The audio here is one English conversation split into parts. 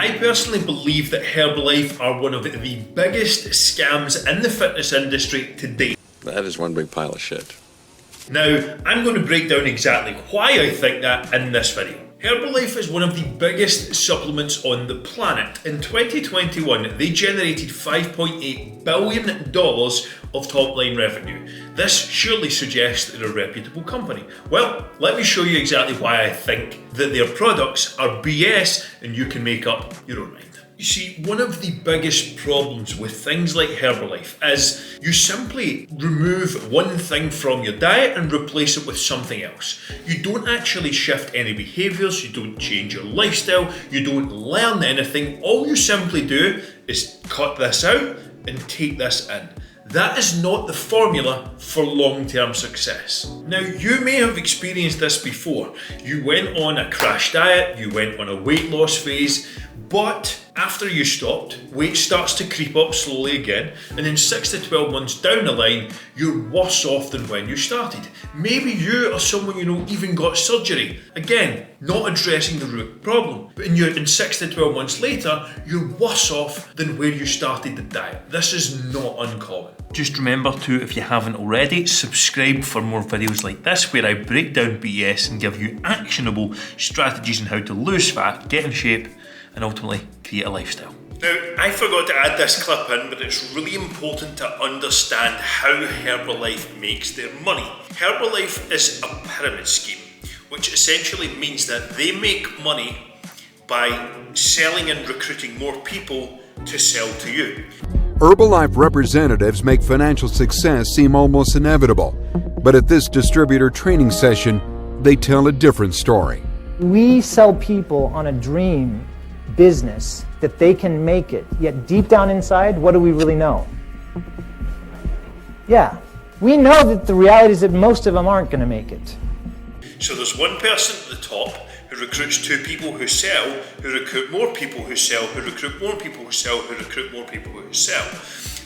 I personally believe that Herbalife are one of the biggest scams in the fitness industry today. That is one big pile of shit. Now, I'm going to break down exactly why I think that in this video. Herbalife is one of the biggest supplements on the planet. In 2021, they generated $5.8 billion of top-line revenue. This surely suggests they're a reputable company. Well, let me show you exactly why I think that their products are BS and you can make up your own mind. You see, one of the biggest problems with things like Herbalife is you simply remove one thing from your diet and replace it with something else. You don't actually shift any behaviours, you don't change your lifestyle, you don't learn anything. All you simply do is cut this out and take this in. That is not the formula for long-term success. Now, you may have experienced this before. You went on a crash diet, you went on a weight loss phase, but after you stopped, weight starts to creep up slowly again, and in 6 to 12 months down the line, you're worse off than when you started. Maybe you or someone you know even got surgery. Again, not addressing the root problem. But in 6 to 12 months later, you're worse off than where you started the diet. This is not uncommon. Just remember to, if you haven't already, subscribe for more videos like this where I break down BS and give you actionable strategies on how to lose fat, get in shape, and ultimately create a lifestyle. Now, I forgot to add this clip in, but it's really important to understand how Herbalife makes their money. Herbalife is a pyramid scheme, which essentially means that they make money by selling and recruiting more people to sell to you. Herbalife representatives make financial success seem almost inevitable, but at this distributor training session, they tell a different story. We sell people on a dream business that they can make it, yet deep down inside, what do we really know? Yeah, we know that the reality is that most of them aren't going to make it. So there's one person at the top who recruits 2 people who sell, who recruit more people who sell, who recruit more people who sell, who recruit more people who sell.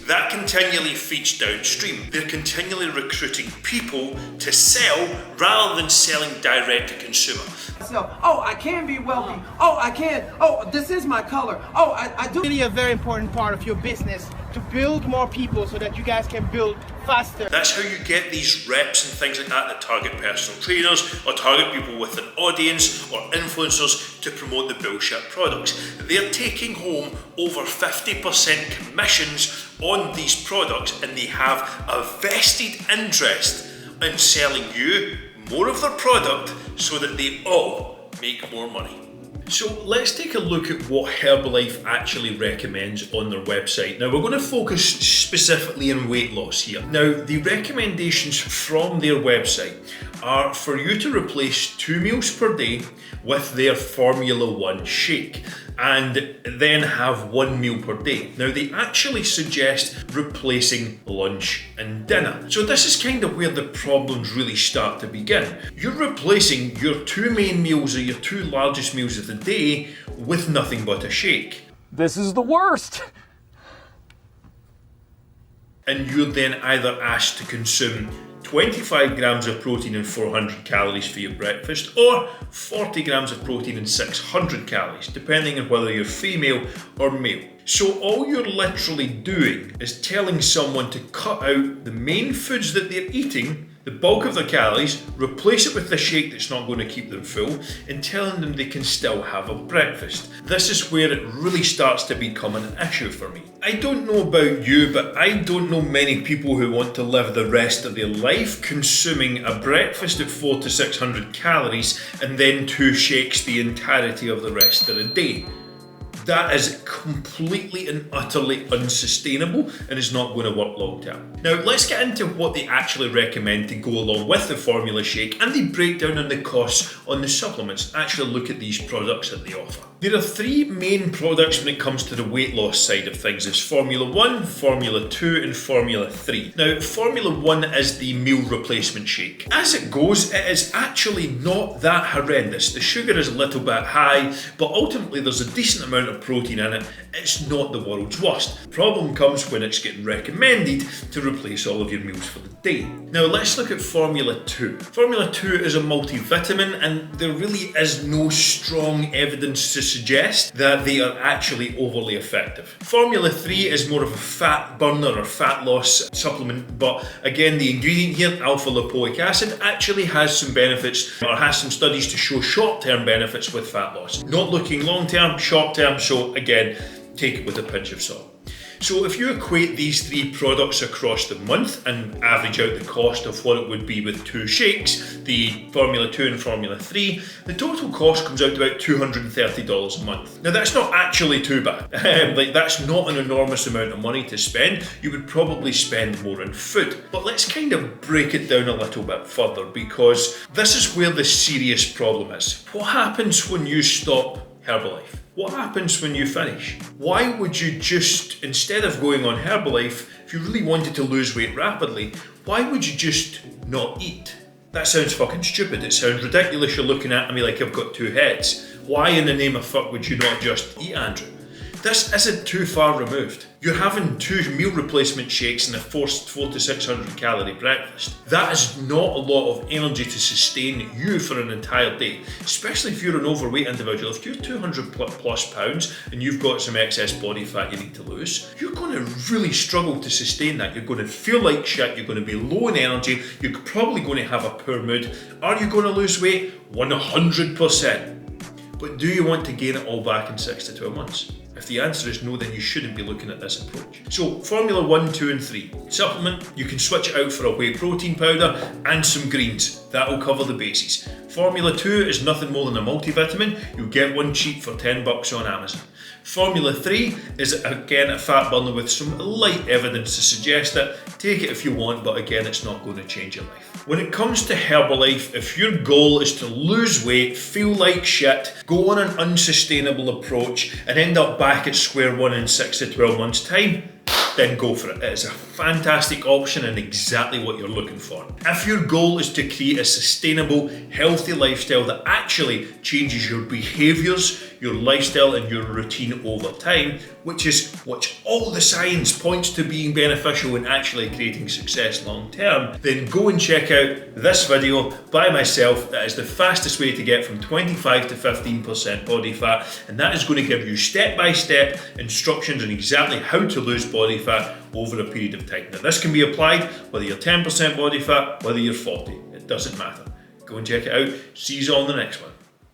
That continually feeds downstream. They're continually recruiting people to sell rather than selling direct to consumer. So, oh, I can be wealthy. Oh, I can. Oh, this is my color. Oh, I do. Really a very important part of your business to build more people so that you guys can build faster. That's how you get these reps and things like that target personal trainers or target people with an audience or influencers to promote the bullshit products. They're taking home over 50% commissions on these products, and they have a vested interest in selling you more of their product so that they all make more money. So let's take a look at what Herbalife actually recommends on their website. Now, we're going to focus specifically on weight loss here. Now, the recommendations from their website are for you to replace 2 meals per day with their Formula 1 shake and then have 1 meal per day. Now, they actually suggest replacing lunch and dinner. So this is kind of where the problems really start to begin. You're replacing your 2 main meals or your 2 largest meals of the day with nothing but a shake. This is the worst. And you're then either asked to consume 25 grams of protein and 400 calories for your breakfast, or 40 grams of protein and 600 calories, depending on whether you're female or male. So all you're literally doing is telling someone to cut out the main foods that they're eating, the bulk of their calories, replace it with the shake that's not going to keep them full, and telling them they can still have a breakfast. This is where it really starts to become an issue for me. I don't know about you, but I don't know many people who want to live the rest of their life consuming a breakfast at 400 to 600 calories and then 2 shakes the entirety of the rest of the day. That is completely and utterly unsustainable and is not going to work long term. Now, let's get into what they actually recommend to go along with the formula shake and the breakdown on the costs on the supplements. Actually look at these products that they offer. There are 3 main products when it comes to the weight loss side of things. There's Formula 1, Formula 2 and Formula 3. Now, Formula 1 is the meal replacement shake. As it goes, it is actually not that horrendous. The sugar is a little bit high, but ultimately there's a decent amount of protein in it. It's not the world's worst. The problem comes when it's getting recommended to replace all of your meals for the day. Now let's look at Formula 2. Formula 2 is a multivitamin and there really is no strong evidence to suggest that they are actually overly effective. Formula 3 is more of a fat burner or fat loss supplement, but again, the ingredient here, alpha lipoic acid, actually has some benefits, or has some studies to show short-term benefits with fat loss. Not looking long-term, short-term, so again, take it with a pinch of salt. So if you equate these three products across the month and average out the cost of what it would be with two shakes, the Formula 2 and Formula 3, the total cost comes out to about $230 a month. Now that's not actually too bad. That's not an enormous amount of money to spend. You would probably spend more on food. But let's kind of break it down a little bit further, because this is where the serious problem is. What happens when you stop Herbalife? What happens when you finish? Why would you just, instead of going on Herbalife, if you really wanted to lose weight rapidly, why would you just not eat? That sounds fucking stupid. It sounds ridiculous. You're looking at me like I've got two heads. Why in the name of fuck would you not just eat, Andrew? This isn't too far removed. You're having 2 meal replacement shakes and a 400 to 600 calorie breakfast. That is not a lot of energy to sustain you for an entire day, especially if you're an overweight individual. If you're 200 plus pounds and you've got some excess body fat you need to lose, you're going to really struggle to sustain that. You're going to feel like shit, you're going to be low in energy, you're probably going to have a poor mood. Are you going to lose weight? 100%. But do you want to gain it all back in 6 to 12 months? If the answer is no, then you shouldn't be looking at this approach. So Formula 1, 2 and 3. Supplement, you can switch it out for a whey protein powder and some greens. That will cover the bases. Formula 2 is nothing more than a multivitamin. You'll get one cheap for $10 on Amazon. Formula 3 is again a fat burner with some light evidence to suggest that. Take it if you want, but again, it's not going to change your life. When it comes to Herbalife, if your goal is to lose weight, feel like shit, go on an unsustainable approach, and end up back at square one in 6 to 12 months' time, then go for it. It is a fantastic option and exactly what you're looking for. If your goal is to create a sustainable, healthy lifestyle that actually changes your behaviours, your lifestyle and your routine over time, which all the science points to being beneficial in actually creating success long term, then go and check out this video by myself. That is the fastest way to get from 25 to 15% body fat, and that is going to give you step-by-step instructions on exactly how to lose body fat over a period of time. Now this can be applied whether you're 10% body fat, whether you're 40, it doesn't matter. Go and check it out. See you all in the next one.